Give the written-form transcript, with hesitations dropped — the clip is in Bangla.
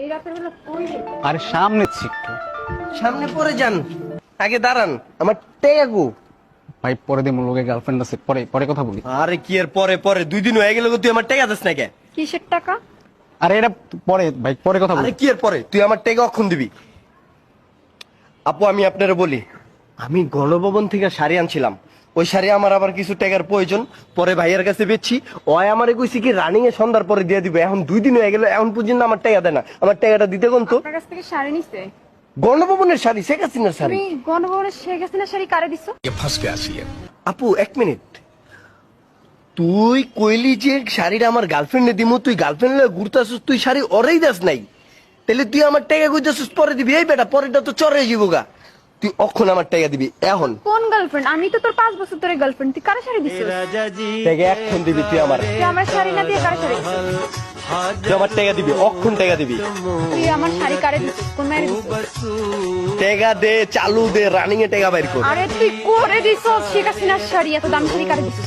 এই রাতের বেলা কই রে? আরে সামনে একটু সামনে পরে যান, আগে দাঁড়ান। আমার টেকা গো। ভাই পরে দিয়ে লোকে গার্লফ্রেন্ড আছে, পরে পরে কথা বলি। আরে কি এর পরে পরে 2 দিন হয়ে গেল, তুই আমার টেকা দিস না কে? কিসের টাকা? আরে এটা পরে ভাই, পরে কথা বলি। আরে কি এর পরে, তুই আমার টেকা অক্ষণ দিবি। আপু আমি আপনারা বলি, আমি গণভবন থেকে শাড়ি আনছিলাম, ওই শাড়ি আমার আবার কিছু টাকার প্রয়োজন, পরে ভাইয়ের কাছে বেচছি। ওই আমারে কইছে কি রানিং এ সন্ধ্যার পরে দিয়ে দিবে। এখন 2 দিন হয়ে গেল, এখন পর্যন্ত আমার টাকা দেয় না। আমার টাকাটা দিতে কোন তো? আপনার কাছ থেকে শাড়ি নিছে? গণভবনের শাড়ি, শেখ হাসিনার শাড়ি। তুমি গণভবনের শেখ হাসিনা শাড়ি কারে দিছো? আপু 1 মিনিট, তুই কইলি যে শাড়িটা আমার গার্লফ্রেন্ডে দিমু, তুই গার্লফ্রেন্ড লয়ে ঘুরতাছিস, তুই শাড়ি ওরেই দাস নাই, তাহলে তুই আমার টাকা কইতাছিস পরে দিবি? এই বেটা পরেটা তো চরে যাবো গা। তুই অক্ষণ আমার টাকা দিবি এখন। কোন গার্লফ্রেন্ড? আমি তো তোর 5 বছর ধরে গার্লফ্রেন্ড। তুই কারে শাড়ি দিছিস? টাকা এখন দিবি তুই আমার। তুই আমার শাড়ি না দিয়ে কারে শাড়ি দিছিস? তুই আমার টাকা দিবি, অক্ষণ টাকা দিবি। তুই আমার শাড়ি কারে দিছিস? কোন মায়ের দিছিস? টাকা দে, চালু দে, রানিং এ টাকা বাইর কর। আরে তুই করে দিছিস শেখ হাসিনার শাড়ি, এত দামি শাড়ি কারে দিছিস?